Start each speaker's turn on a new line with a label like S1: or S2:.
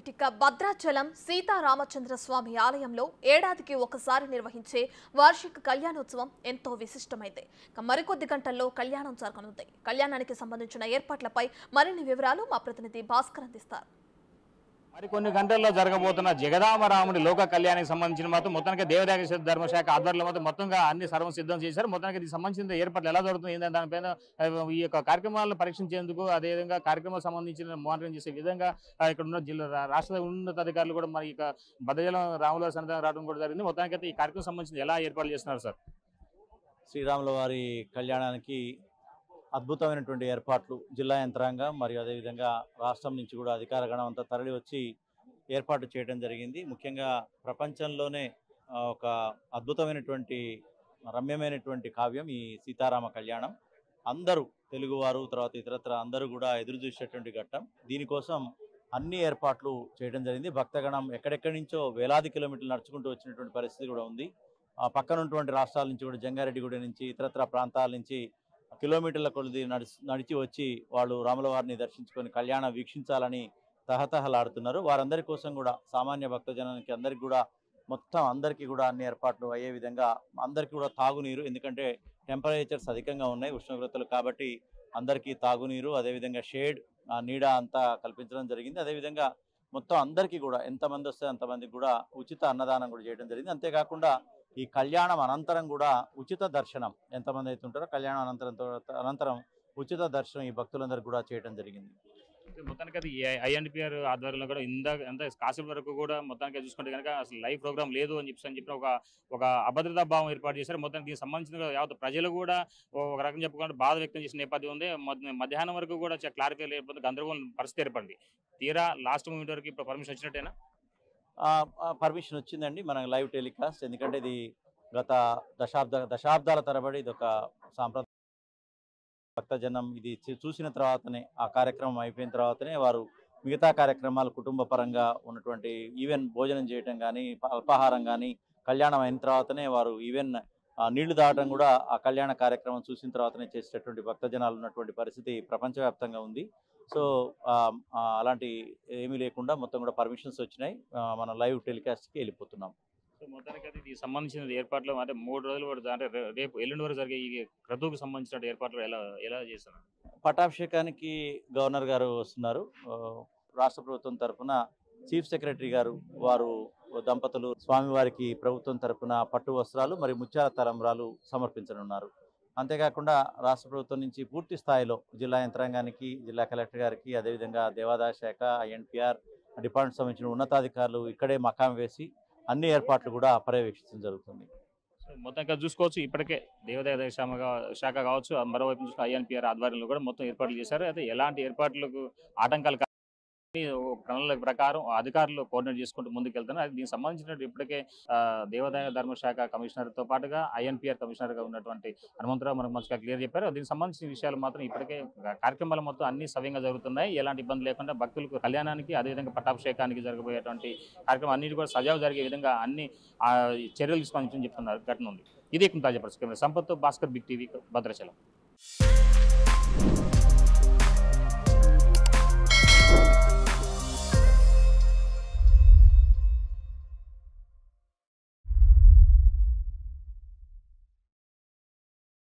S1: Right ఇక భద్రాచలం సీతారామచంద్ర స్వామి ఆలయంలో ఏడాదికి ఒకసారి నిర్వహించే వార్షిక కళ్యాణోత్సవం ఎంతో విశిష్టమైంది. మరికొద్ది గంటల్లో కళ్యాణం జరగనుంది. కళ్యాణానికి సంబంధించిన ఏర్పాట్లపై మరిన్ని వివరాలు మా ప్రతినిధి భాస్కర్ అందిస్తారు.
S2: మరికొన్ని గంటల్లో జరగబోతున్న జగదామరాముడి లోక కళ్యాణానికి సంబంధించిన మొత్తానికి దేవాదాయ ధర్మశాఖ ఆధ్వర్యంలో మొత్తంగా అన్ని సర్వం సిద్ధం చేశారు. మొత్తానికి దీనికి సంబంధించిన ఏర్పాట్లు ఎలా జరుగుతుంది ఏంటంటే దానిపైన ఈ యొక్క కార్యక్రమాలను పరీక్షించేందుకు అదేవిధంగా కార్యక్రమాలకు సంబంధించిన మానిటరింగ్ చేసే విధంగా ఇక్కడ ఉన్న జిల్లా రాష్ట్ర ఉన్నతాధికారులు కూడా మరి ఇక భద్రాచలం రాముల వారి సన్నిధానం రావడం కూడా జరిగింది. మొత్తానికి అయితే ఈ కార్యక్రమం సంబంధించి ఎలా ఏర్పాట్లు చేస్తున్నారు సార్?
S3: శ్రీరాముల వారి కళ్యాణానికి అద్భుతమైనటువంటి ఏర్పాట్లు జిల్లా యంత్రాంగం మరియు అదేవిధంగా రాష్ట్రం నుంచి కూడా అధికార గణం అంతా తరలి వచ్చి ఏర్పాటు చేయడం జరిగింది. ముఖ్యంగా ప్రపంచంలోనే ఒక అద్భుతమైనటువంటి రమ్యమైనటువంటి కావ్యం ఈ సీతారామ కళ్యాణం. అందరూ తెలుగువారు తర్వాత ఇతరత్ర అందరూ కూడా ఎదురు చూసేటువంటి ఘట్టం. దీనికోసం అన్ని ఏర్పాట్లు చేయడం జరిగింది. భక్తగణం ఎక్కడెక్కడి నుంచో వేలాది కిలోమీటర్లు నడుచుకుంటూ వచ్చినటువంటి పరిస్థితి కూడా ఉంది. పక్కన ఉన్నటువంటి రాష్ట్రాల నుంచి కూడా జంగారెడ్డిగూడ నుంచి ఇతరత్ర ప్రాంతాల నుంచి కిలోమీటర్ల కొలది నడిచి వచ్చి వాళ్ళు రాముల వారిని దర్శించుకొని కళ్యాణం వీక్షించాలని తహతహలాడుతున్నారు. వారందరి కోసం కూడా సామాన్య భక్తజనానికి అందరికీ కూడా మొత్తం అందరికీ కూడా అన్ని ఏర్పాట్లు అయ్యే విధంగా అందరికీ కూడా తాగునీరు, ఎందుకంటే టెంపరేచర్స్ అధికంగా ఉన్నాయి ఉష్ణోగ్రతలు, కాబట్టి అందరికీ తాగునీరు అదేవిధంగా షేడ్ నీడ అంతా కల్పించడం జరిగింది. అదేవిధంగా మొత్తం అందరికీ కూడా ఎంతమంది వస్తే అంతమందికి కూడా ఉచిత అన్నదానం కూడా చేయడం జరిగింది. అంతేకాకుండా ఈ కళ్యాణం అనంతరం కూడా ఉచిత దర్శనం ఎంతమంది అయితే ఉంటారో కళ్యాణం అనంతరం ఉచిత దర్శనం ఈ భక్తులందరికీ కూడా చేయడం జరిగింది.
S2: మొత్తానికి అది ఐఎన్పిఆర్ ఆధ్వర్యంలో కూడా ఎంత కాసేపు వరకు కూడా మొత్తానికి చూసుకుంటే కనుక అసలు లైవ్ ప్రోగ్రామ్ లేదు అని చెప్పిన ఒక అభద్రతా భావం ఏర్పాటు చేశారు. మొత్తానికి దీనికి సంబంధించిన యావత్ ప్రజలు కూడా ఒక రకం చెప్పుకుంటే బాధ వ్యక్తం చేసిన నేపథ్యం ఉంది. మధ్యాహ్నం వరకు కూడా క్లారిఫై లేకపోతే గందరగోళం పరిస్థితి ఏర్పడింది. తీరా లాస్ట్ మూమెంట్ వరకు ఇప్పుడు పర్మిషన్ వచ్చినట్టేనా?
S3: పర్మిషన్ వచ్చిందండి మనకు లైవ్ టెలికాస్ట్, ఎందుకంటే ఇది గత దశాబ్దాల తరబడి ఇది ఒక సాంప్రదాయ భక్తజనం ఇది చూసిన తర్వాతనే ఆ కార్యక్రమం అయిపోయిన తర్వాతనే వారు మిగతా కార్యక్రమాలు కుటుంబ పరంగా ఉన్నటువంటి ఈవెన్ భోజనం చేయటం కానీ అల్పాహారం కానీ కళ్యాణం అయిన తర్వాతనే వారు ఈవెన్ నీళ్లు దాటం కూడా ఆ కళ్యాణ కార్యక్రమం చూసిన తర్వాతనే చేసేటటువంటి భక్తజనాలు ఉన్నటువంటి పరిస్థితి ప్రపంచవ్యాప్తంగా ఉంది. సో అలాంటి ఏమీ లేకుండా మొత్తం కూడా పర్మిషన్స్ వచ్చినాయి. మనం లైవ్ టెలికాస్ట్కి వెళ్ళిపోతున్నాం.
S2: సో మొత్తానికి అది దీనికి సంబంధించిన ఏర్పాట్లు అంటే 3 రోజులు వరకు అంటే రేపు ఎల్లుండి వరకు జరిగే ఈ క్రతువుకు సంబంధించిన ఏర్పాట్లు ఎలా చేస్తున్నారు?
S3: పట్టాభిషేకానికి గవర్నర్ గారు వస్తున్నారు. రాష్ట్ర ప్రభుత్వం తరఫున చీఫ్ సెక్రటరీ గారు వారు దంపతులు స్వామివారికి ప్రభుత్వం తరఫున పట్టు వస్త్రాలు మరియు ముత్యాల తలంబ్రాలు సమర్పించనున్నారు. అంతేకాకుండా రాష్ట్ర ప్రభుత్వం నుంచి పూర్తి స్థాయిలో జిల్లా యంత్రాంగానికి, జిల్లా కలెక్టర్ గారికి, అదేవిధంగా దేవాదాయ శాఖ, ఐఎన్పిఆర్ డిపార్ట్మెంట్ సంబంధించిన ఉన్నతాధికారులు ఇక్కడే మకాం వేసి అన్ని ఏర్పాట్లు కూడా పర్యవేక్షించడం జరుగుతుంది.
S2: మొత్తంగా చూసుకోవచ్చు ఇప్పటికే దేవాదాయ శాఖ కావచ్చు, మరోవైపు చూసుకున్న ఐఎన్పిఆర్ ఆధ్వర్యంలో కూడా మొత్తం ఏర్పాట్లు చేశారు. అయితే ఎలాంటి ఏర్పాట్లకు ఆటంకాలు ప్రణాళిక ప్రకారం అధికారులు కోఆర్డినేట్ చేసుకుంటూ ముందుకు వెళ్తున్నారు. అది దీనికి సంబంధించిన ఇప్పటికే దేవాదాయ ధర్మశాఖ కమిషనర్తో పాటుగా ఐఎన్పిఆర్ కమిషనర్గా ఉన్నటువంటి హనుమంతరావు మనకు మంచిగా క్లియర్ చెప్పారు. దీనికి సంబంధించిన విషయాలు మాత్రం ఇప్పటికే కార్యక్రమాలు మొత్తం అన్ని సవ్యంగా జరుగుతున్నాయి. ఎలాంటి ఇబ్బంది లేకుండా భక్తులకు కళ్యాణానికి అదేవిధంగా పట్టాభిషేకానికి జరగబోయేటువంటి కార్యక్రమం అన్నిటి కూడా సజావు జరిగే విధంగా అన్ని చర్యలు తీసుకోవాలని చెప్తున్నారు ఘటన ఉంది. ఇదే తాజా పరిస్థితి. Sampath, Bhaskar, big TV, Bhadrachalam.